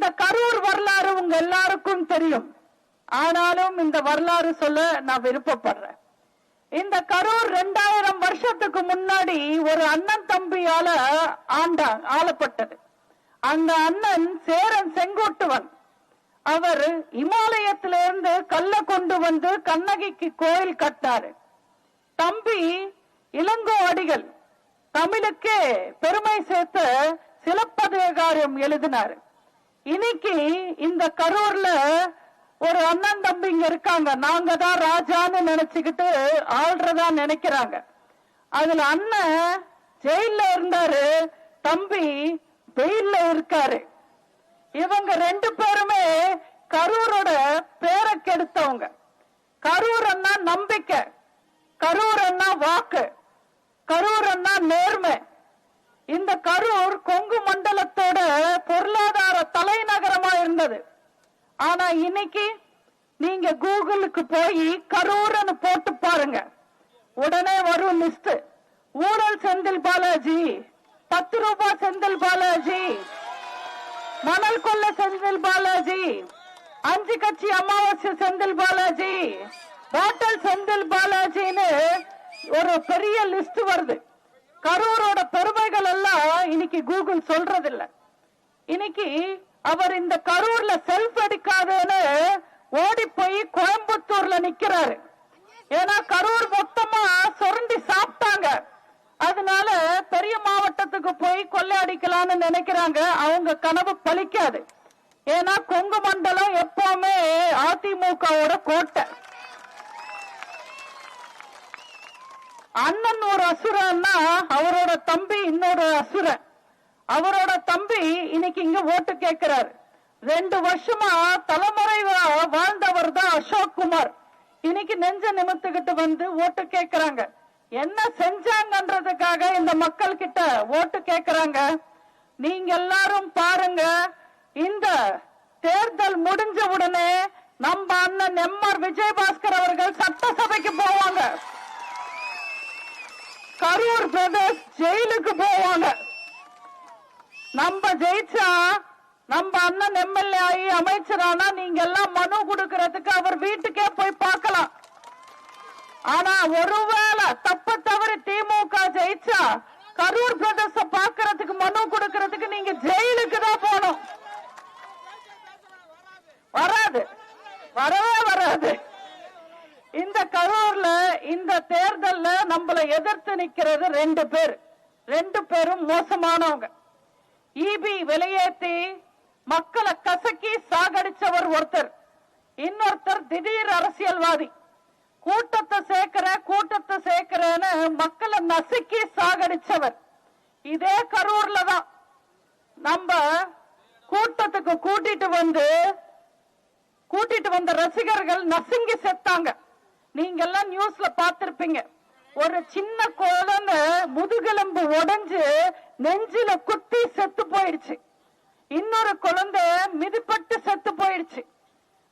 இந்த கரூர் வரலாறு உங்க எல்லாருக்கும் தெரியும். ஆனாலும் இந்த வரலாறு சொல்ல நான் விருப்பப்படுறேன். இந்த கரூர் 2000 வருஷத்துக்கு முன்னாடி ஒரு அண்ணன் தம்பியால ஆளப்பட்டது. அந்த அண்ணன் சேரன் செங்குட்டுவன். அவர் இமாலயத்திலிருந்து கல்ல கொண்டு வந்து கண்ணகிக்கு கோயில் கட்டாரு. தம்பி இளங்கோ அடிகள் தமிழுக்கே பெருமை சேர்த்த சிலப்பதிகாரம் எழுதினார். இன்னைக்கு இந்த கரூர்ல ஒரு அண்ணன் தம்பிங்க இருக்காங்க. நாங்க தான் ராஜான்னு நினைச்சுக்கிட்டு ஆள்றதா நினைக்கிறாங்க. அதுல அண்ணன் ஜெயில இருந்தாரு, தம்பி வெயில்ல இருக்காரு. இவங்க 2 பேருமே கரூரோட பேரை கெடுத்தவங்க. கரூர் அண்ணா நம்பிக்கை, கரூர் அண்ணா வாக்கு, கரூர் அண்ணா நேர்மை. இந்த கரூர் கொங்கு மண்டலத்தோட பொருளாதார தலைநகரமா இருந்தது. ஆனா இன்னைக்கு நீங்க கூகுளுக்கு போய் கரூர்னு போட்டு பாருங்க, உடனே வரும் லிஸ்ட். ஊழல் செந்தில் பாலாஜி, 10 ரூபாய் செந்தில் பாலாஜி, மணல் கொள்ள செந்தில் பாலாஜி, 5 கட்சி அமாவாசை செந்தில் பாலாஜி, பாட்டல் செந்தில் பாலாஜின்னு ஒரு பெரிய லிஸ்ட் வருது. கரூரோட பெருமைகள் எல்லாம் இன்னைக்கு கூகுள் சொல்றதில்ல. இன்னைக்கு அவர் இந்த கரூர்ல செல்ஃப் எடுக்காதுன்னு ஓடி போய் கோயம்புத்தூர்ல நிக்கிறாரு. ஏன்னா கரூர் மொத்தமா சுரண்டி சாப்பிட்டாங்க. அதனால பெரிய மாவட்டத்துக்கு போய் கொள்ளையடிக்கலாம்னு நினைக்கிறாங்க. அவங்க கனவு பலிக்காது. ஏன்னா கொங்கு மண்டலம் எப்பவுமே அதிமுகவோட கோட்டை. அண்ணன் ஒரு அசுரன்னா அவரோட தம்பி இன்னொரு அசுரன். அவரோட தம்பி இன்னைக்கு இங்க ஓட்டு கேட்கிறாரு. 2 வருஷமா தலைமுறை வாழ்ந்தவர் தான் அசோக் குமார். இன்னைக்கு நெஞ்ச நிமித்துக்கிட்டு வந்து ஓட்டு கேட்கிறாங்க. என்ன செஞ்சாங்கன்றதுக்காக இந்த மக்கள் கிட்ட ஓட்டு கேட்கிறாங்க. நீங்க எல்லாரும் பாருங்க, இந்த தேர்தல் முடிஞ்ச உடனே நம்ம அண்ணன் எம்ஆர் விஜயபாஸ்கர் அவர்கள் சட்டசபைக்கு போவாங்க. கரூர் பிரதேஷ் ஜெயிலுக்கு போவாங்க. நம்ம ஜெயிச்சா நம்ம அண்ணன் எம்எல்ஏ ஆகி அமைச்சரானா நீங்க எல்லாம் மனு கொடுக்கறதுக்கு அவர் வீட்டுக்கே போய் பார்க்கலாம். ஆனா ஒருவேளை தப்பு தவறு திமுக ஜெயிச்சா கரூர் பிரதேச பார்க்கறதுக்கு மனு கொடுக்கறதுக்கு நீங்க ஜெயிலுக்கு தான் போகணும். வராது, வரவே வராது. இந்த கரூர்ல இந்த தேர்தல்ல நம்மளை எதிர்த்து நிக்கிறது 2 பேர். 2 பேரும் மோசமானவங்க. ஈபி விலையேற்றி மக்களை கசக்கி சாகடிச்சவர் ஒருத்தர், இன்னொருத்தர் திடீர் அரசியல்வாதி. கூட்டத்தை சேர்க்கிறேன்னு மக்களை நசுக்கி சாகடிச்சவர். இதே கரூர்ல தான் நம்ம கூட்டத்துக்கு கூட்டிட்டு வந்த ரசிகர்கள் நசுங்கி செத்தாங்க. நீங்க எல்லாம் நியூஸ்ல பாத்திருப்பீங்க. ஒரு சின்ன குழந்தை முதுகெலும்பு உடைஞ்சு நெஞ்சில குத்தி செத்து போயிடுச்சு. இன்னொரு குழந்தை மிதிப்பட்டு செத்து போயிடுச்சு.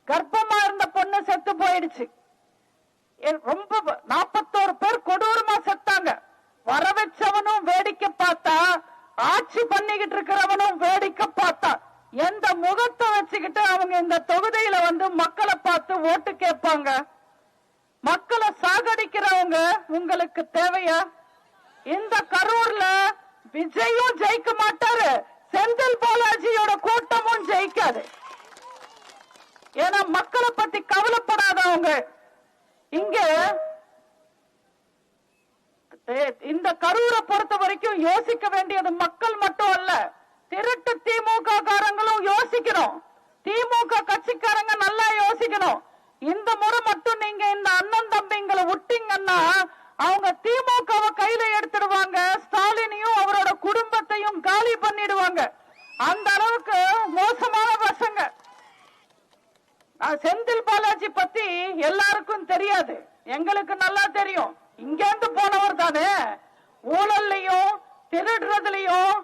கர்ப்பமா இருந்த பொண்ணு செத்து போயிடுச்சு. ரொம்ப 41 பேர் கொடூரமா செத்தாங்க. வர வச்சவனும் வேடிக்கை பார்த்தா, ஆட்சி பண்ணிக்கிட்டு இருக்கிறவனும் வேடிக்கை பார்த்தா. எந்த முகத்தை வச்சுக்கிட்டு அவங்க இந்த தொகுதியில வந்து மக்களை பார்த்து ஓட்டு கேட்பாங்க? மக்களை சாகடிக்கிறவங்க உங்களுக்கு தேவையா? இந்த கரூர்ல விஜயும் ஜெயிக்க மாட்டாரு, செந்தில் பாலாஜியோட கூட்டமும் ஜெயிக்காது. ஏன்னா மக்களை பத்தி கவலைப்படாதவங்க. இங்க இந்த கரூரை பொறுத்த வரைக்கும் யோசிக்க வேண்டியது மக்கள் மட்டும் அல்ல, திருட்டு திமுக காரங்களும் யோசிக்கணும். திமுக கட்சிக்காரங்க நல்லா யோசிக்கணும். இந்த முறை மட்டும் நீங்க இந்த அண்ணன் தம்பிங்களை விட்டீங்கன்னா அவங்க திமுகவை கையில எடுத்துடுவாங்க. ஸ்டாலினையும் அவரோட குடும்பத்தையும் காலி பண்ணிடுவாங்க. அந்த அளவுக்கு மோசமான பசங்க. செந்தில் பாலாஜி பத்தி எல்லாருக்கும் தெரியாது, எங்களுக்கு நல்லா தெரியும். இங்க இருந்து போனவர் தானே. ஊழல்லையும் திருடுறதுலயும்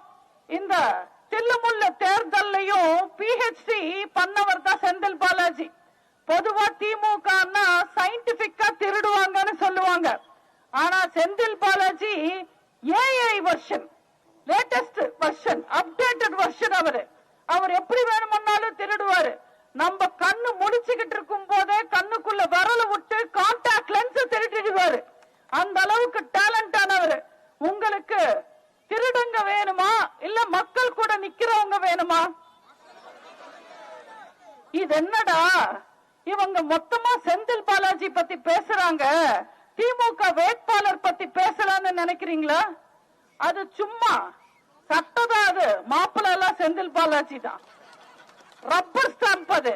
இந்த தில்லுமுள்ள தேர்தல்லையும் பிஹெச்டி பண்ணவர் தான் செந்தில் பாலாஜி. பொதுவா திமுக சயின்டிபிக்கா திருடுவாங்கன்னு சொல்லுவாங்க. ஆனா Senthil Balaji AI version, latest version, updated version. அவர் எப்படி வேணும்னாலும் போடுவாரு. நம்ம கண்ணு முடிச்சுக்கிட்டு இருக்கும் போதே கண்ணுக்குள்ள விரல விட்டு கான்டாக்ட் லென்ஸ் திருட்டிடுவாரு. அந்த அளவுக்கு டேலண்ட் ஆனவர். உங்களுக்கு திருடங்க வேணுமா இல்ல மக்கள் கூட நிக்கிறவங்க வேணுமா? இது என்னடா இவங்க மொத்தமா செந்தில் பாலாஜி பத்தி பேசுறாங்க, திமுக வேட்பாளர் பத்தி பேசலாம்னு நினைக்கிறீங்களா? அது சும்மா சட்டதான். அது மாப்பிள்ள எல்லாம் செந்தில் பாலாஜி தான், ரப்பர் ஸ்டாம்ப். அது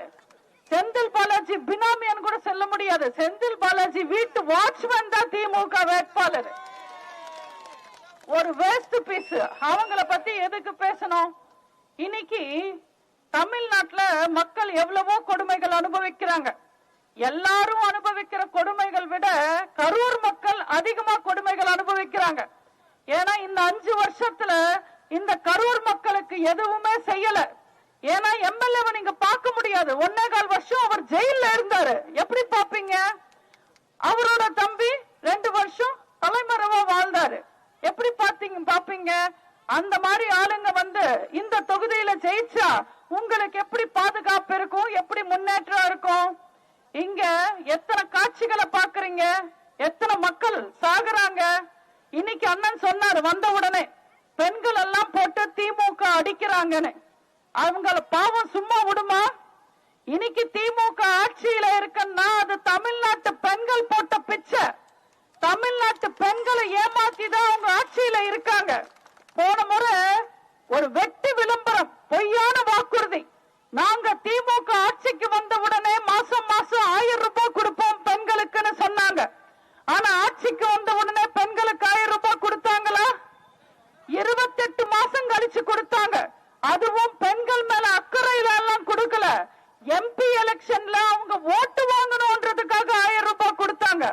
செந்தில் பாலாஜி பினாமியன் கூட சொல்ல முடியாது. செந்தில் பாலாஜி வீட்டு வாட்ச்மேன் தான் திமுக வேட்பாளர். ஒரு வேஸ்ட் பீஸ். அவங்கள பத்தி எதுக்கு பேசணும்? இன்னைக்கு தமிழ்நாட்டுல மக்கள் எவ்வளவோ கொடுமைகள் அனுபவிக்கிறாங்க. எல்லாரும் அனுபவிக்கிற கொடுமைகள் விட கரூர் மக்கள் அதிகமா கொடுமைகள் அனுபவிக்கிறாங்க. ஏன்னா இந்த 5 வருஷத்துல இந்த கரூர் மக்களுக்கு எதுவுமே செய்யல. ஏன்னா எம்எல்ஏவை நீங்க பார்க்க முடியாது. 1.25 வருஷம் அவர் ஜெயில இருந்தாரு. எப்படி பாப்பீங்க? அவரோட தம்பி 2 வருஷம் தலைமறைவா வாழ்ந்தாரு. எப்படி பாப்பீங்க? அந்த மாதிரி ஆளுங்க வந்து இந்த தொகுதியில ஜெயிச்சா உங்களுக்கு எப்படி பாதுகாப்பு இருக்கும்? எப்படி முன்னேற்றம் இருக்கும்? இங்க எத்தனை காட்சிகளை பாக்குறீங்க? எத்தனை மக்கள் சாகுறாங்க? இன்னைக்கு அண்ணன் சொன்னாரு வந்த உடனே பெண்கள் எல்லாம் போட்டு திமுக அடிக்கிறாங்கன்னு. அவங்கள பாவம் சும்மா விடுமா? இன்னைக்கு திமுக ஆட்சியில இருக்குன்னா அது தமிழ்நாட்டு பெண்கள் போட்ட பிச்சை. தமிழ்நாட்டு பெண்களை ஏமாத்தி தான் அவங்க ஆட்சியில இருக்காங்க. போன முறை ஒரு வெட்டி விளம்பரம், பொய்யான வாக்குறுதி. நாங்க திமுக ஆட்சிக்கு வந்த உடனே மாசம் மாசம் 1000 ரூபாய் கொடுப்போம் பெண்களுக்குன்னு சொன்னாங்க. ஆனா ஆட்சிக்கு வந்த உடனே பெண்களுக்கு 1000 ரூபாய் கொடுத்தாங்களா? 28 மாசம் கழிச்சு கொடுத்தாங்க. அதுவும் பெண்கள் மேல அக்கறையில எல்லாம் கொடுக்கல. எம்பி எலெக்ஷன்ல அவங்க ஓட்டு வாங்கணும்ன்றதுக்காக 1000 ரூபாய் கொடுத்தாங்க.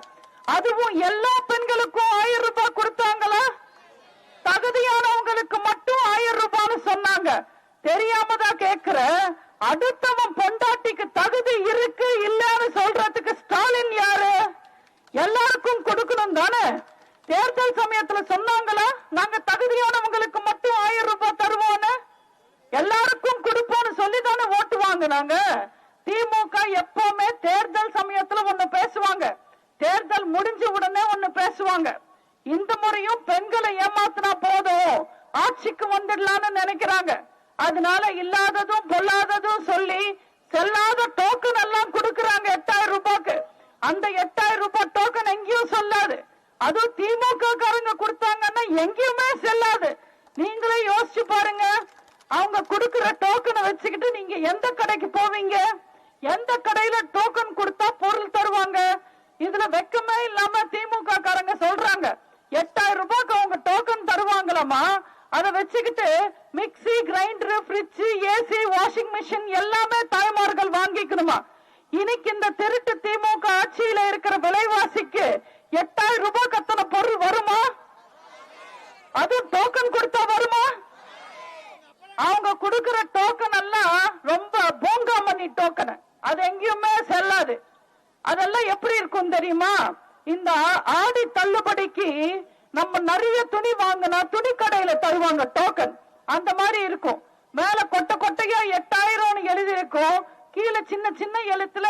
அதுவும் எல்லா பெண்களுக்கும் 1000 ரூபாய் கொடுத்தாங்களா? தகுதியானவங்களுக்கு மட்டும் 1000 ரூபாய்னு சொன்னாங்க. தெரியாம தான் கேக்குற. அடுத்தவன் பொண்டாட்டிக்கு தகுதி இருக்கு இல்லன்னு சொல்றதுக்கு ஸ்டாலின் யாரு? எல்லாருக்கும் கொடுக்கணும் தானே. தேர்தல் சமயத்துல சொன்னாங்களா நாங்க தகுதியானவங்களுக்கு மட்டும் 1000 ரூபாய் தருவோன்னு? எல்லாருக்கும் கொடுப்போம்னு சொல்லி தானே ஓட்டு வாங்கினாங்க. திமுக எப்பவுமே தேர்தல் சமயத்துல ஒண்ணு பேசுவாங்க, தேர்தல் முடிஞ்ச உடனே ஒண்ணு பேசுவாங்க. இந்த முறையும் பெண்களை ஏமாத்தினா போதும் ஆட்சிக்கு வந்துடலாம்னு நினைக்கிறாங்க. அதனால இல்லாததும் பொல்லாததும் சொல்லி செல்லாத டோக்கன் எல்லாம் கொடுக்கறாங்க 8000 ரூபாய்க்கு. அந்த 8000 ரூபாய் டோக்கன் எங்கேயும் சொல்லாது. அதுவும் திமுக காரங்க கொடுத்தாங்கன்னா எங்கேயுமே செல்லாது. நீங்களே யோசிச்சு பாருங்க. அவங்க கொடுக்கிற டோக்கனை வச்சுக்கிட்டு நீங்க எந்த கடைக்கு போவீங்க? எந்த கடையில டோக்கன் கொடுத்தா பொருள் தருவாங்க? இதுல வெக்கமே இல்லாம திமுக காரங்க சொல்றாங்க 8000 ரூபாய்க்கு அவங்க டோக்கன் தருவாங்களாமா. அதை வச்சுக்கிட்டு mixie, grinder, fridge, AC, washing machine எல்லாமே தாய்மார்கள் வாங்கிக்கணுமா? இன்னைக்கு இந்த திருட்டு திமுக ஆட்சியில இருக்கிற விலைவாசிக்கு 8000 ரூபாய்க்கு அத்தனை பொருள் வருமா? அது டோக்கன் கொடுத்தா வருமா? அவங்க கொடுக்கிற டோக்கன் எல்லாம் ரொம்ப பூங்காமணி டோக்கன். அது எங்கேயுமே செல்லாது. அதெல்லாம் எப்படி இருக்கும் தெரியுமா? இந்த ஆடி தள்ளுபடிக்கு நம்ம நிறைய துணி வாங்கினா துணி கடையில தருவாங்க டோக்கன். அந்த மாதிரி இருக்கும். மேல கொட்டை கொட்டையா 8000 எழுதி இருக்கும். கீழே சின்ன சின்ன எழுத்துல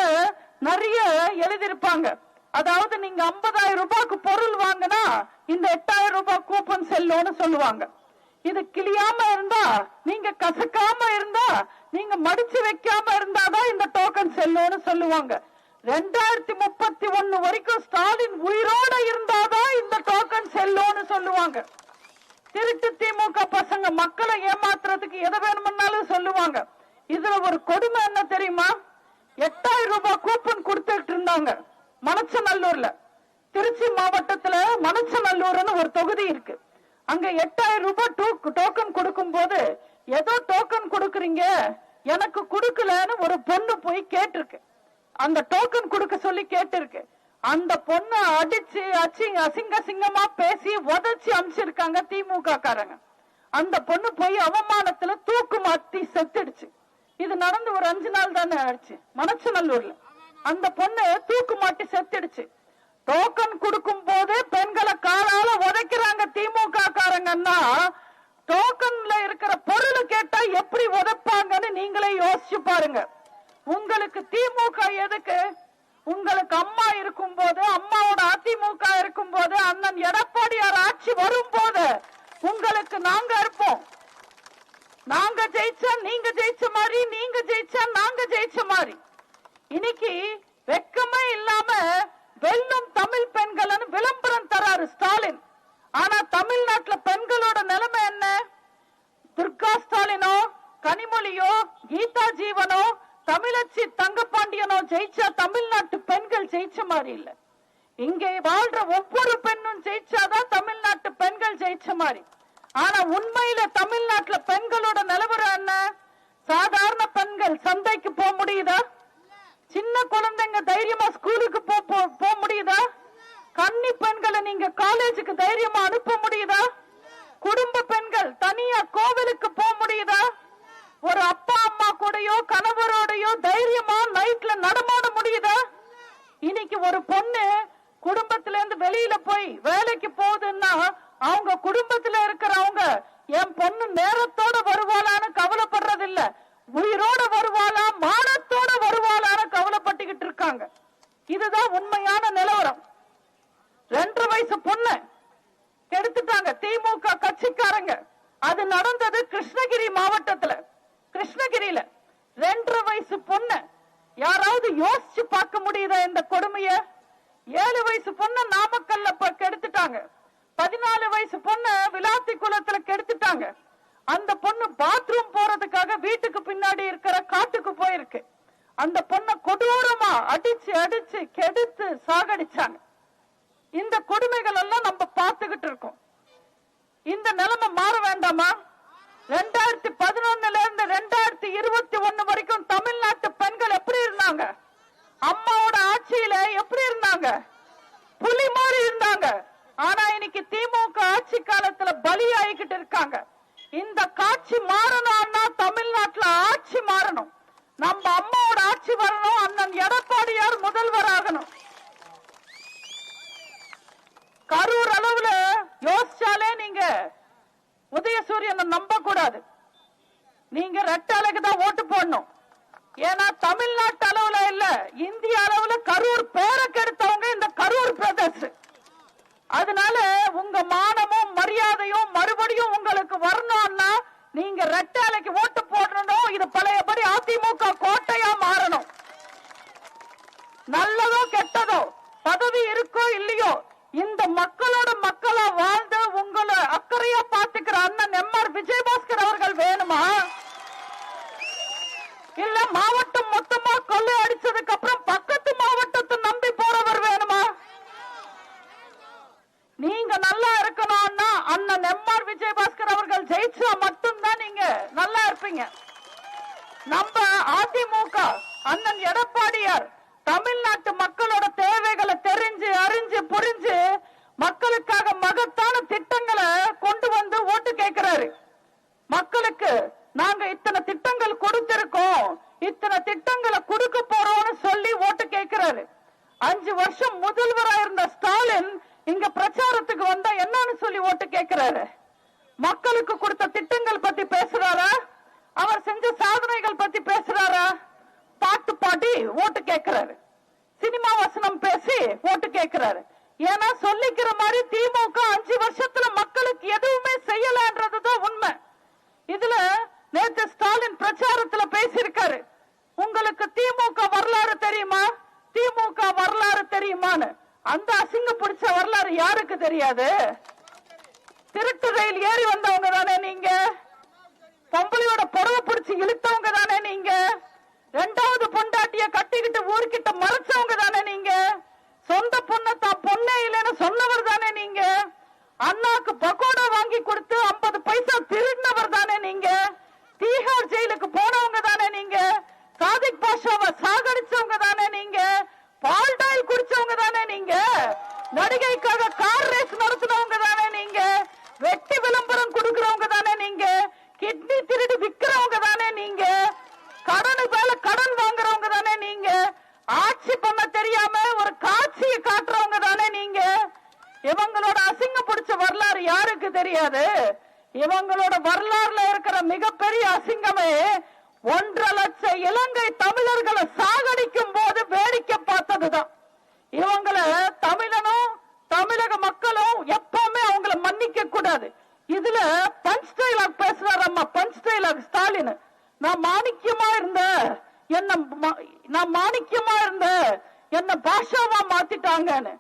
நிறைய எழுதிருப்பாங்க. அதாவது நீங்க 50,000 ரூபாய்க்கு பொருள் வாங்கினா இந்த 8000 ரூபாய் கூப்பன் செல்லும்னு சொல்லுவாங்க. இது கிளியாம இருந்தா, நீங்க கசக்காம இருந்தா, நீங்க மடிச்சு வைக்காம இருந்தாதான் இந்த டோக்கன் செல்லும்னு சொல்லுவாங்க. 2031 வரைக்கும் ஸ்டாலின் உயிரோட இருந்தாதான் இந்த டோக்கன் செல்லும்னு சொல்லுவாங்க. திருட்டு திமுக பசங்க மக்களை ஏமாத்துறதுக்கு எதை வேணும்னாலும் சொல்லுவாங்க. இதுல ஒரு கொடுமை என்ன தெரியுமா? 8000 ரூபாய் கூப்பன் கொடுத்துட்டு இருந்தாங்க மணச்சநல்லூர்ல. திருச்சி மாவட்டத்துல மணச்சநல்லூர்னு ஒரு தொகுதி இருக்கு. அங்க 8000 ரூபாய் டோக்கன் கொடுக்கும் போது ஏதோ டோக்கன் கொடுக்கறீங்க எனக்கு கொடுக்கலன்னு ஒரு பொண்ணு போய் கேட்டிருக்கு. அந்த டோக்கன் கொடுக்க சொல்லி கேட்டிருக்கு. அந்த பொண்ணு அடிச்சு அசிங்க சிங்கமா பேசி உதச்சி அமிச்சிருக்காங்க திமுக காரங்க. அந்த பொண்ணு போய் அவமானத்துல தூக்கு மாட்டி செத்துடுச்சு. இது நடந்து ஒரு 5 நாள் தானே ஆச்சு மணச்சநல்லூர்ல. அந்த பொண்ணு தூக்கு மாட்டி செத்துடுச்சு. டோக்கன் கொடுக்கும் போது பெண்களை காலால உதைக்கிறாங்க திமுக காரங்கன்னா, டோக்கன்ல இருக்கிற பொருள் கேட்டா எப்படி உதப்பாங்கன்னு நீங்களே யோசிச்சு பாருங்க. உங்களுக்கு திமுக எதுக்கு? உங்களுக்கு அம்மா இருக்கும் போது, அம்மாவோட அதிமுக இருக்கும் போது, அண்ணன் எடப்பாடியார் ஆட்சி வரும் போது உங்களுக்கு நாங்க இருப்போம். நாங்க ஜெயிச்சா நீங்க ஜெயிச்ச மாதிரி, நீங்க ஜெயிச்சா நாங்க ஜெயிச்ச மாதிரி. இன்னைக்கு வெக்கமே இல்லாம வெல்லும் தமிழ் பெண்கள் விளம்பரம் தராரு ஸ்டாலின். ஆனா தமிழ்நாட்டுல பெண்களோட நிலைமை என்ன? துர்கா ஸ்டாலினோ, கனிமொழியோ, கீதா ஜீவனோ, தமிழச்சி தங்கப்பாண்டியனோ ஜெயிச்சா தமிழ்நாட்டு பெண்கள் ஜெயிச்ச மாதிரி இல்ல. இங்கே வாழ்ற ஒவ்வொரு பெண்ணும் ஜெயிச்சாதான் தமிழ்நாட்டு பெண்கள் ஜெயிச்ச மாதிரி. ஆனா உண்மையில தமிழ்நாட்டுல பெண்களோட நிலவரம் என்ன? சாதாரண பெண்கள் சந்தைக்கு போக முடியுதா? சின்ன குழந்தைங்க தைரியமா ஸ்கூலுக்கு போக முடியுதா? கன்னி பெண்களை நீங்க காலேஜுக்கு தைரியமா அனுப்ப முடியுதா? குடும்ப பெண்கள் தனியா கோவிலுக்கு போக முடியுதா? ஒரு அப்பா அம்மா கூடயோ கணவரோடையோ தைரியமா நைட்ல நடமாட முடியுதா? இன்னைக்கு ஒரு பொண்ணு குடும்பத்தில இருந்து வெளியில போய் வேலைக்கு போகுதுன்னா அவங்க குடும்பத்துல இருக்கிறவங்க என் பொண்ணு நேரத்தோட வருவாளான்னு கவலைப்படுறதில்ல, உயிரோட வருவாளா மானத்தோட வருவாளான்னு கவலைப்பட்டுக்கிட்டு இருக்காங்க. இதுதான் உண்மையான நிலவரம். 2.5 வயசு பொண்ணு கெடுத்துட்டாங்க திமுக கட்சிக்காரங்க. அது நடந்தது கிருஷ்ணகிரி மாவட்டத்துல. கிருஷ்ணகிரியில 2.5 வயசு பொண்ணு யாராவது யோசிச்சு பார்க்க முடியுதா இந்த கொடுமைய? 7 வயசு பொண்ணு நாமக்கல்ல கெடுத்துட்டாங்க. 14 வயசு பொண்ணு விளாத்தி குளத்துல கெடுத்துட்டாங்க. அந்த பொண்ணு பாத்ரூம் போறதுக்காக வீட்டுக்கு பின்னாடி இருக்கிற காட்டுக்கு போயிருக்கு. அந்த பொண்ணை கொடூரமா அடிச்சு அடிச்சு கெடுத்து சாகடிச்சாங்க. இந்த கொடுமைகள் எல்லாம் நம்ம பார்த்துக்கிட்டு இருக்கோம். இந்த நிலைமை மாற வேண்டாமா? 2011 இருந்து 2021 வரைக்கும் தமிழ்நாட்டு பெண்கள் எப்படி இருந்தாங்க? அம்மாவோட ஆட்சியில எப்படி இருந்தாங்க? புலி மாதிரி இருந்தாங்க. ஆனா இன்னைக்கு திமுக ஆட்சி காலத்துல பலி ஆகிக்கிட்டு இருக்காங்க. இந்த காட்சி மாறணும்னா தமிழ்நாட்டுல ஆட்சி மாறணும். நம்ம அம்மாவோட ஆட்சி வரணும். அண்ணன் எடப்பாடியார் முதல்வர் ஆகணும். கரூர் அளவுல யோசிச்சாலே நீங்க உதயசூரியனை நம்ப கூடாது. நீங்க ரெட்டலைக்கு தான் ஓட்டு போடணும். ஏன்னா தமிழ்நாட்டு அளவுல இல்ல, இந்திய அளவுல கரூர் பேரை கெடுத்தவங்க இந்த கரூர் பிரதர்ஸ். அதனால உங்க மானமும் மரியாதையும் மறுபடியும் உங்களுக்கு வரணும்னா நீங்க ரெட்டலைக்கு ஓட்டு போடணும். இது பழையபடி அதிமுக கோட்டையா மாறணும். நல்லதோ கெட்டதோ பதவி இருக்கோ இல்லையோ இந்த மக்களோட மக்களா வாழ்ந்து உங்களை அக்கறையா பாத்துக்கிற அண்ணன் எம்ஆர் விஜயபாஸ்கர் அவர்கள் வேணுமா? இல்ல மாவட்டம் மொத்தமா கொள்ளை அடிச்சதுக்கு அப்புறம் பக்கத்து மாவட்டத்தை நம்பி போறவர் வேணுமா? நீங்க நல்லா இருக்கணும்னா அண்ணன் எம்ஆர் விஜயபாஸ்கர் அவர்கள் ஜெயிச்சா மட்டும்தான் நீங்க நல்லா இருப்பீங்க. நம்ம அதிமுக அண்ணன் எடப்பாடியார் தமிழ்நாட்டு மக்களோட தேவைகளை தெரிஞ்சு அறிஞ்சு புரிஞ்சு மக்களுக்காக மகத்தான திட்டங்களை கொண்டு வந்து ஓட்டு கேட்கிறாரு. மக்களுக்கு நாங்க இத்தனை திட்டங்கள் கொடுத்திருக்கோம், இத்தனை திட்டங்களை கொடுக்க போறோம்னு சொல்லி ஓட்டு கேட்கிறாரு. 5 வருஷம் முதல்வரா இருந்த ஸ்டாலின் இங்க பிரச்சாரத்துக்கு வந்தா என்னன்னு சொல்லி ஓட்டு கேட்கிறாரு. மக்களுக்கு கொடுத்த திட்டங்கள் பத்தி பேசுறாரா? அவர் செஞ்ச சாதனைகள் பத்தி பேசுறாரா? பாட்டு பாடி ஓட்டு கேட்கிறாரு. சினிமா வசனம் பேசி ஓட்டு கேட்கிறாரு. ஏன்னா சொல்லிக்கிற மாதிரி திமுக 5 வருஷத்துல மக்களுக்கு எதுவுமே செய்யலன்றதுதான் உண்மை. இதுல நேற்று ஸ்டாலின் பிரச்சாரத்துல பேசியிருக்காரு. உங்களுக்கு திமுக வரலாறு தெரியுமா? திமுக வரலாறு தெரியுமான்னு. அந்த அசிங்க பிடிச்ச வரலாறு யாருக்கு தெரியாது? திருட்டு ரயில் ஏறி வந்தவங்க தானே நீங்க. பொம்பளையோட புடவை பிடிச்சு இழுத்தவங்க தானே நீங்க. 2வது பொண்டாட்டிய கட்டிக்கிட்டு ஊருக்கிட்ட மறைச்சவங்க தானே நீங்க. சொந்த பொண்ணை தான் பொண்ணே இல்லைன்னு சொன்னவர் தானே நீங்க. அண்ணாக்கு பகோடா வாங்கி கொடுத்து 50 பைசா திருடினவர் தானே நீங்க. தீஹார் ஜெயிலுக்கு போனவங்க தானே நீங்க. சாதிக் பாஷாவை சாகடிச்சவங்க தானே நீங்க. பால்டாயில் குடிச்சவங்க தானே நீங்க. நடிகைக்காக கார் ரேஸ் நடத்தினவங்க தானே நீங்க. வெட்டி விளம்பரம் கொடுக்கிறவங்க தானே நீங்க. கிட்னி திருடி விக்கிறவங்க தானே நீங்க. கடனு மேல கடன் வாங்குறவங்க தானே நீங்க. ஆட்சி பண்ண தெரியாம ஒரு காட்சியை காட்டுறவங்க தானே நீங்க. இவங்களோட அசிங்க பிடிச்ச வரலாறு யாருக்கு தெரியாது? இவங்களோட வரலாறுல இருக்கிற மிகப்பெரிய அசிங்கமே 1.5 லட்சம் இலங்கை தமிழர்களை சாகடிக்கும் போது வேடிக்கை பார்த்ததுதான். இவங்களை தமிழனும் தமிழக மக்களும் எப்பவுமே அவங்கள மன்னிக்க கூடாது. இதுல பஞ்ச் டைலாக் பேசுறாரு அம்மா, பஞ்ச் டைலாக் ஸ்டாலின். நான் மாணிக்கியமா இருந்த என்ன பாஷாவா மாத்திட்டாங்கன்னு.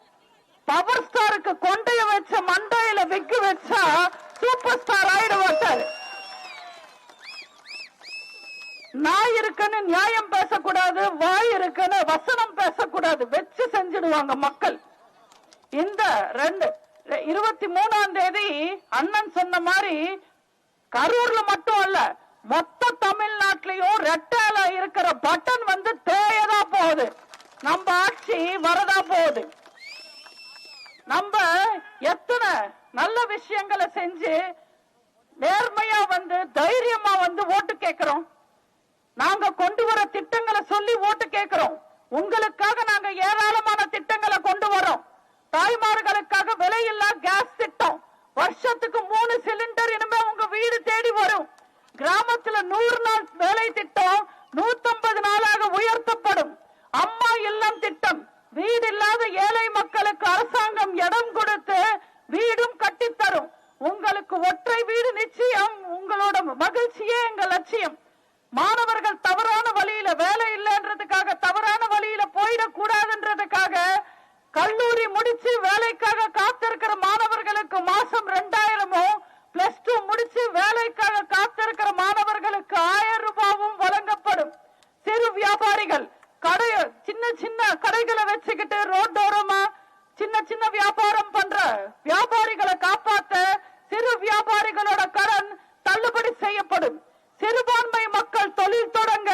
பவர் ஸ்டாருக்கு கொண்டைய வச்ச மண்டையில விக்கு வச்சா சூப்பர் ஸ்டார் ஆயிடுவாட்டாரு. நாய் இருக்குன்னு நியாயம் பேசக்கூடாது, வாய் இருக்குன்னு வசனம் பேசக்கூடாது, வச்சு செஞ்சிடுவாங்க மக்கள். இந்த 23ஆம் தேதி அண்ணன் சொன்ன மாதிரி கரூர்ல மட்டும் அல்ல, மொத்த தமிழ்நாட்டிலையும் ரெட்டால இருக்கிற பட்டன் வந்து தேயதா போகுது. நம்ம ஆட்சி வரதா போகுது. நம்ம எத்தனை நல்ல விஷயங்களை செஞ்சு நேர்மையா வந்து தைரியமா வந்து ஓட்டு கேட்கிறோம். நாங்க கொண்டு வர திட்டங்களை சொல்லி ஓட்டு கேட்கிறோம். உங்களுக்காக நாங்க ஏராளமான திட்டங்களை கொண்டு வரோம். தாய்மார்களுக்காக விலையில்லா கேஸ் திட்டம், வருஷத்துக்கு 3 சிலிண்டர் இனிமே உங்க வீடு தேடி வரும். கிராமத்துல 100 நாள் வேலை திட்டம் 150 நாளாக உயர்த்தப்படும். அம்மா இல்லம் திட்டம், வீடு இல்லாத ஏழை மக்களுக்கு அரசாங்கம் இடம் கொடுத்து வீடும் கட்டித்தரும். உங்களுக்கு ஒற்றை வீடு நிச்சயம். உங்களோட மகிழ்ச்சியே எங்க லட்சியம். மாணவர்கள் தவறான வழியில வேலை இல்லைன்றதுக்காக தவறான வழியில போயிடக்கூடாதுன்றதுக்காக கல்லூரி முடிச்சு வேலைக்காக காத்திருக்கிற மாணவர்களுக்கு மாசம் 2000 +2 முடிச்சு வேலைக்காக காத்திருக்கிற மாணவர்களுக்கு 1000 ரூபாயும் வழங்கப்படும். சிறு வியாபாரிகள் சின்ன சின்ன கடைகளை வச்சுக்கிட்டு ரோட்டோரமா சின்ன சின்ன வியாபாரம் பண்ற வியாபாரிகளை காப்பாத்த சிறு வியாபாரிகளோட கடன் தள்ளுபடி செய்யப்படும். சிறுபான்மை மக்கள் தொழில் தொடங்க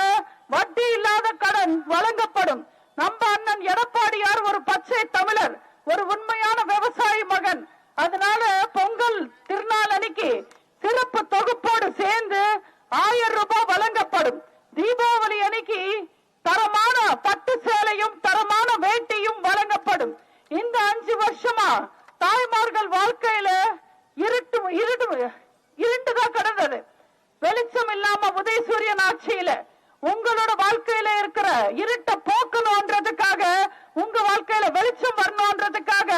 வட்டி இல்லாத கடன் வழங்கப்படும். நம்ம அண்ணன் எடப்பாடியார் ஒரு பச்சை தமிழர், ஒரு உண்மையான விவசாயி மகன். அதனால பொங்கல் திருநாள் அன்னைக்கு சிறப்பு தொகுப்போடு சேர்ந்து 1000 ரூபாய் வழங்கப்படும். தீபாவளி அன்னைக்கு தரமான பட்டு சேலையும் தரமான வேட்டியும் வழங்கப்படும். இந்த 5 வருஷமா தாய்மார்கள் வாழ்க்கையில இருண்டுதான் கிடந்தது. வெளிச்சம் இல்லாம உதயசூரியன் ஆட்சியில உங்களோட வாழ்க்கையில இருக்கிற இருட்ட போக்கணும்ன்றதுக்காக, உங்க வாழ்க்கையில வெளிச்சம் வரணும்ன்றதுக்காக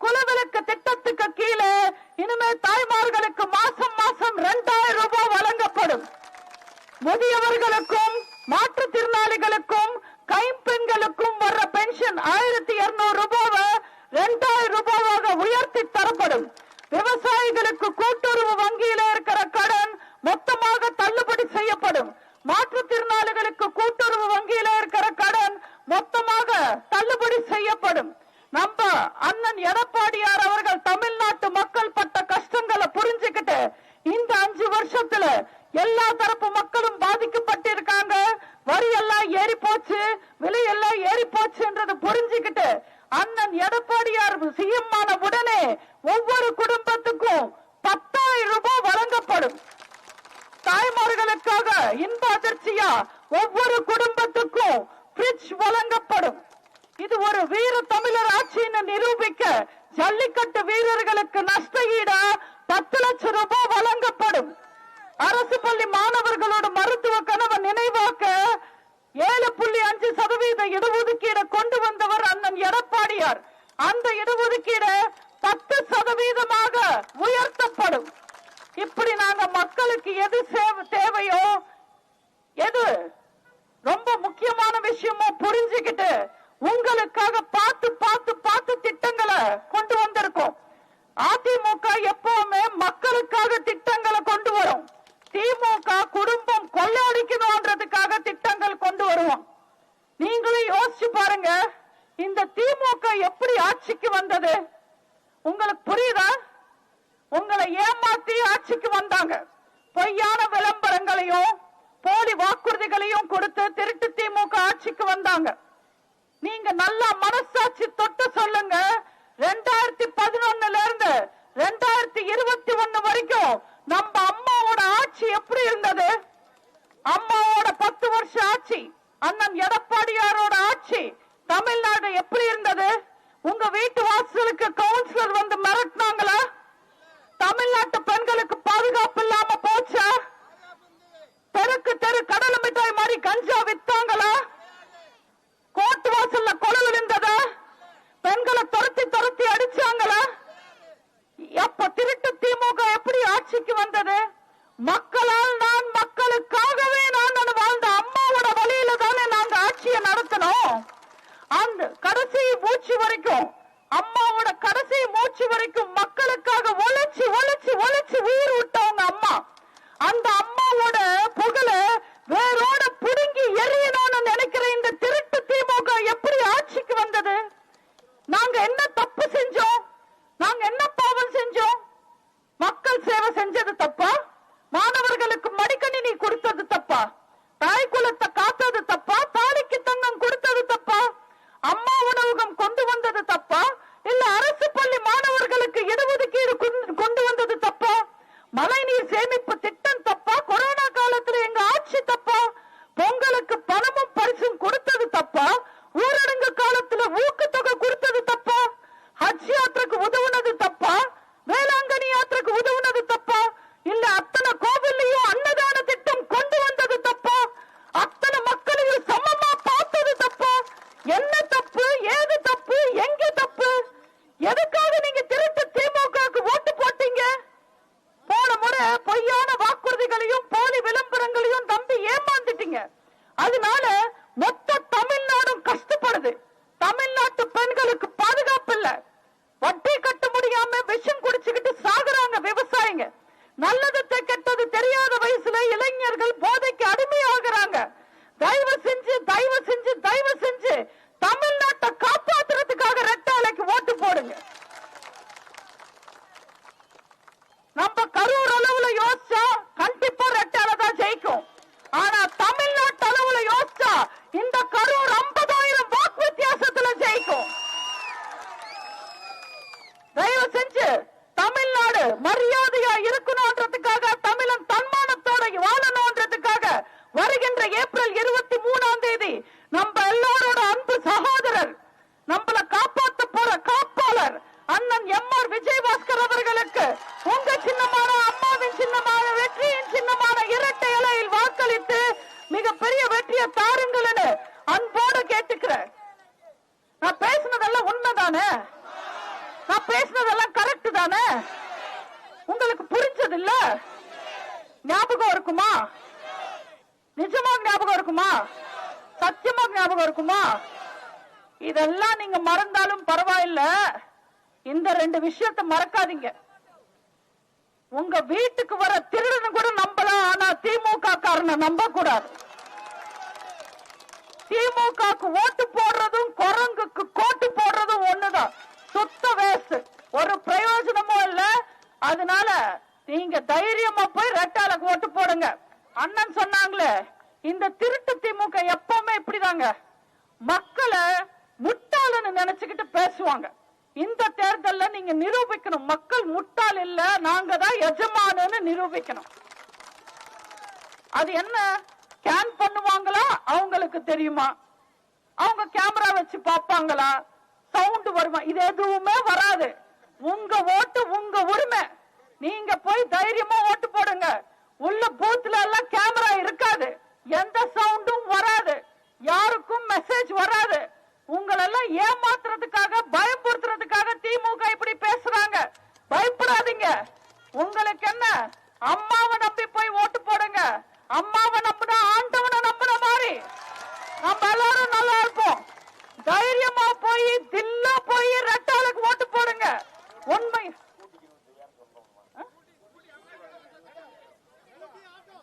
குலவிளக்கு திட்டத்துக்கு கீழே இனிமே தாய்மார்களுக்கு மாசம் மாசம் 2000 ரூபாய் வழங்கப்படும். முதியவர்களுக்கும் மாற்றுத்திறனாளிகளுக்கும் கைம்பெண்களுக்கும் வர்ற பென்ஷன் 1200 ரூபாவை 2000 ரூபாவாக உயர்த்தி தரப்படும். விவசாயிகளுக்கு கூட்டுறவு வங்கியில இருக்கிற கடன் மொத்தமாக தள்ளுபடி செய்யப்படும். மாற்றுத்திறனாளிகளுக்கு கூட்டுறவு வங்கியில இருக்கிற கடன் மொத்தமாக தள்ளுபடி செய்யப்படும். நம்ம அண்ணன் எடப்பாடியார் அவர்கள் தமிழ்நாட்டு மக்கள் பட்ட கஷ்டங்களை புரிஞ்சுக்கிட்டு இந்த 5 வருஷத்துல எல்லா தரப்பு மக்களும் பாதிக்கப்பட்டிருக்காங்க. வரி எல்லாம் ஏறி போச்சு, விலை எல்லாம் ஏறி போச்சுன்றது புரிஞ்சுக்கிட்டு அண்ணன் எடப்பாடியார் சிஎம் ஆன உடனே ஒவ்வொரு குடும்பத்துக்கும் 10,000 ரூபாய் வழங்கப்படும். தாய்மார்களுக்காக இன்ப அதிர்ச்சியா ஒவ்வொரு குடும்பத்துக்கும் பிரிட்ஜ் வழங்கப்படும். இது ஒரு வீர தமிழர் ஆட்சின்னு நிரூபிக்க ஜல்லிக்கட்டு வீரர்களுக்கு நஷ்ட ஈடா 10 லட்சம் ரூபாய் வழங்கப்படும். அரசு பள்ளி மாணவர்களோட மருத்துவ கனவை நினைவாக்க 7.5% இடஒதுக்கீடு கொண்டு வந்தவர் அண்ணன் எடப்பாடியார். அந்த இடஒதுக்கீடு 10% உயர்த்தப்படும். இப்படி நாங்க மக்களுக்கு எது தேவையோ, எது ரொம்ப முக்கியமான விஷயமோ புரிஞ்சுக்கிட்டு உங்களுக்காக பார்த்து பார்த்து பார்த்து திட்டங்களை கொண்டு வந்திருக்கோம். அதிமுக எப்பவுமே மக்களுக்காக திட்டங்களை கொண்டு வரும். திமுக குடும்பம் கொள்ளையடிக்கணும்ன்றதுக்காக திட்டங்கள் கொண்டு வருவோம். நீங்களும் யோசிச்சு பாருங்க, இந்த திமுக எப்படி ஆட்சிக்கு வந்தது உங்களுக்கு புரியுதா? உங்களை ஏமாத்தி ஆட்சிக்கு வந்தாங்க. பொய்யான விளம்பரங்களையும் போலி வாக்குறுதிகளையும் கொடுத்து திருட்டு திமுக ஆட்சிக்கு வந்தாங்க. நீங்க நல்லா மனசாட்சி தொட்டு சொல்லுங்க, 2011 இருந்து 2021 வரைக்கும் நம்ம அம்மாவோட ஆட்சி எப்படி இருந்தது? அம்மாவோட 10 வருஷ ஆட்சி, அண்ணன் எடப்பாடியாரோட ஆட்சி தமிழ்நாடு எப்படி இருந்தது? உங்க வீட்டு வாசலுக்கு கவுன்சிலர் வந்து மிரட்டினாங்களா? தமிழ்நாட்டு பெண்களுக்கு பாதுகாப்பு மூச்சு வரைக்கும், அம்மாவோட கடைசி மூச்சு வரைக்கும் மக்களுக்காக உழைச்சு உழைச்சு உழைச்சு உயிர் விட்டவங்க அம்மா. அந்த அம்மாவோட புகழ வேரோட புடுங்கி எரியணும்னு நினைக்கிற இந்த திருட்டு திமுக எப்படி ஆட்சிக்கு வந்தது? நாங்க என்ன தப்பு செஞ்சோம்? நாங்க என்ன பாவம் செஞ்சோம்? மக்கள் சேவை செஞ்சது தப்பா? மாணவர்களுக்கு மடிக்கணினி கொடுத்தது தப்பா? தாய் குலத்தை காத்தது தப்பா? தாலிக்கு தங்கம் கொடுத்தது தப்பா? அம்மா உணவகம் கொண்டு வந்தது தப்பா? இல்ல அரசு பள்ளி மாணவர்களுக்கு இடஒதுக்கீடு கொண்டு வந்தது தப்பா? மழைநீர் சேமிப்பு திட்டம் தப்பா? கொரோனா காலத்துல எங்க ஆட்சி தப்பா? பொங்கலுக்கு பணமும் பரிசும் கொடுத்தது தப்பா? ஊரடங்கு காலத்துல ஊக்கத்தொகை கொடுத்தது தப்பா? ஹஜ் யாத்திரைக்கு உதவுனது தப்பா? வேளாங்கண்ணி யாத்திரைக்கு உதவுனது தப்பா? இல்ல அத்தனை கோவில்லையும் அன்னதான திட்டம் கொண்டு வந்தது தப்பா? அத்தனை மக்களையும் சமமா பார்த்தது தப்பா? என்ன தப்பு? ஏது தப்பு? எங்க தப்பு? எதுக்காக நீங்க திருட்டு திமுகவுக்கு ஓட்டு போட்டீங்க? போன முறை பொய்யான வாக்குறுதிகளையும் போலி விளம்பரங்களையும் நம்பி ஏமாந்துட்டீங்க. அதனால மொத்த தமிழ்நாடும் கஷ்டப்படுது. தமிழ்நாட்டு பெண்களுக்கு பாதுகாப்பு இல்ல. வட்டி கட்ட முடியாம விஷம் குடிச்சுக்கிட்டு சாகுறாங்க விவசாயிங்க. நல்லது கெட்டது தெரியாத வயசுல இளைஞர்கள் போதைக்கு அடிமையாகிறாங்க. தயவு செஞ்சு தயவு செஞ்சு தயவு செஞ்சு தமிழ்நாட்டை காப்பாத்துறதுக்காக ரெட்டாலைக்கு ஓட்டு போடுங்க. நம்ம கரூர் அளவுல யோசிச்சா கண்டிப்பா ரெட்டால தான் ஜெயிக்கும். ஆனா தமிழ்நாட்டு அளவுல யோசிச்சா இந்த கரூர் 50,000 வாக்கு வித்தியாசத்துல ஜெயிக்கும். தயவு செஞ்சு தமிழ்நாடு மரியாதையா இருக்கணும்ன்றதுக்காக, தமிழன் தன்மானத்தோட வாழணும்ன்றதுக்காக வருகின்ற ஏப்ரல் 23ஆம் தேதி நம்ம எல்லாரோட அன்பு சகோதரர், நம்மள காப்பாற்ற போற காப்பாளர் அண்ணன் எம்.ஆர். விஜயபாஸ்கர் அவர்களுக்கு உங்க சின்னமான, அம்மாவின் சின்னமான, வெற்றியின் சின்னமான இரட்டை இலையில் வாக்களித்து மிகப்பெரிய வெற்றியை தாருங்கள் அன்போடு கேட்டுக்கிறேன். நான் பேசினதெல்லாம் உண்மைதானே? நான் பேசினதெல்லாம் கரெக்ட் தானே? உங்களுக்கு புரிஞ்சது இல்ல? ஞாபகம் இருக்குமா? நிஜமா ஞாபகம் இருக்குமா? சத்தியமா ஞாபகம் இருக்குமா? இதெல்லாம் நீங்க மறந்தாலும் பரவாயில்ல. இந்த 2 விஷயத்தை மறக்காதீங்க. உங்க வீட்டுக்கு வர திருடனை கூட நம்பலாம், ஆனா திமுக காரனை நம்ப கூடாது. திமுகக்கு ஓட்டு போடுறதும் குரங்குக்கு கோட்டு போடுறதும் ஒண்ணுதான். சுத்த வேஸ்ட், ஒரு பிரயோஜனமும் இல்ல. அதனால நீங்க தைரியமா போய் ரெட்டாலுக்கு ஓட்டு போடுங்க. அண்ணன் சொன்னாங்களே, இந்த திருட்டு திமுக எப்பவுமே இப்படிதாங்க, மக்களை முட்டாளன்னு நினைச்சுக்கிட்டு பேசுவாங்க. இந்த தேர்தல்ல நீங்க நிரூபிக்கணும், மக்கள் முட்டாள் இல்ல, நாங்க தான் எஜமானன்னு நிரூபிக்கணும். அது என்ன ஸ்கேன் பண்ணுவாங்களா அவங்களுக்கு தெரியுமா? அவங்க கேமரா வச்சு பாப்பாங்களா? சவுண்ட் வருமா? இது எதுவுமே வராது. உங்க ஓட்டு உங்க உரிமை. நீங்க போய் தைரியமா ஓட்டு போடுங்க. உள்ள பூத்துல எல்லாம் கேமரா இருக்காது, எந்த சவுண்டும் வராது, யாருக்கும் மெசேஜ் வராது. உங்களெல்லாம் ஏமாத்துறதுக்காக, பயன்படுத்துறதுக்காக திமுக இப்படி பேசுறாங்க. பயப்படாதீங்க. உங்களுக்கு என்ன, அம்மாவை நம்பி போய் ஓட்டு போடுங்க. அம்மாவை நம்பினா ஆண்டவனை நம்பின மாதிரி நம்ம எல்லாரும் நல்லா இருப்போம். தைரியமா போய் தில்லா போய் ரெட்டாலுக்கு ஓட்டு போடுங்க. உண்மை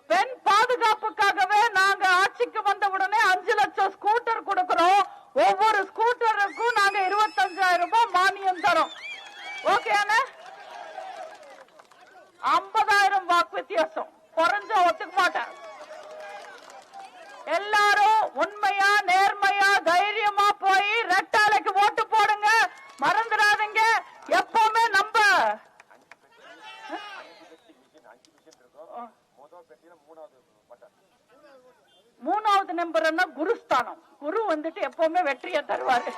பெண் பாதுகாப்புக்காகவே நாங்க ஆட்சிக்கு வந்த உடனே 5 லட்சம் ஸ்கூட்டர் கொடுக்கிறோம். ஒவ்வொரு ஸ்கூட்டருக்கும் நாங்க 25,000 ரூபாய் மானியம் தரோம். ஓகேண்ணே? 50,000 வாக்கு வித்தியாசம். குறைஞ்சா ஒத்துக்க மாட்டேன். எல்லாரும் உண்மையா நேர்மையா தைரியமா போய் ரெட்டாலைக்கு ஓட்டு போடுங்க. மறந்துடாதீங்க. எப்பவுமே நம்ம 3வது நம்பர் குருஸ்தானம். குரு வந்துட்டு எப்பவுமே வெற்றியை தருவாரு.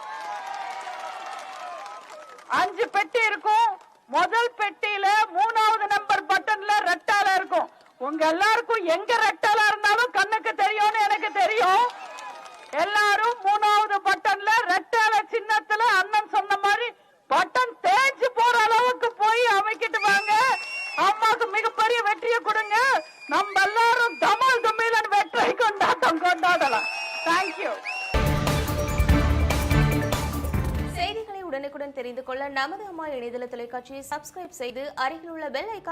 5 பெட்டி இருக்கும். முதல் பெட்டியில 3வது நம்பர் பட்டன்ல ரெட்டால இருக்கும். உங்க எல்லாருக்கும் எங்க ரெட்டாலா இருந்தாலும் கண்ணுக்கு தெரியும்னு எனக்கு தெரியும். எல்லாரும் 3வது பட்டன்ல ரெட்டால சின்னத்துல அண்ணன் சொன்ன மாதிரி பட்டன் தேஞ்சு போற அளவுக்கு போய் அமைக்கிட்டு வாங்க. அம்மாக்கு மிகப்பெரிய வெற்றியை கொடுங்க. நம்ம எல்லாரும் தமால் தும்மிலன் வெற்றி கொண்டாடலாம். தேங்க்யூ. உடனுக்குடன் தெரிந்து கொள்ள நமது அம்மா இணையதள தொலைக்காட்சியை சப்ஸ்கிரைப் செய்து அருகில் உள்ள பெல் ஐகான்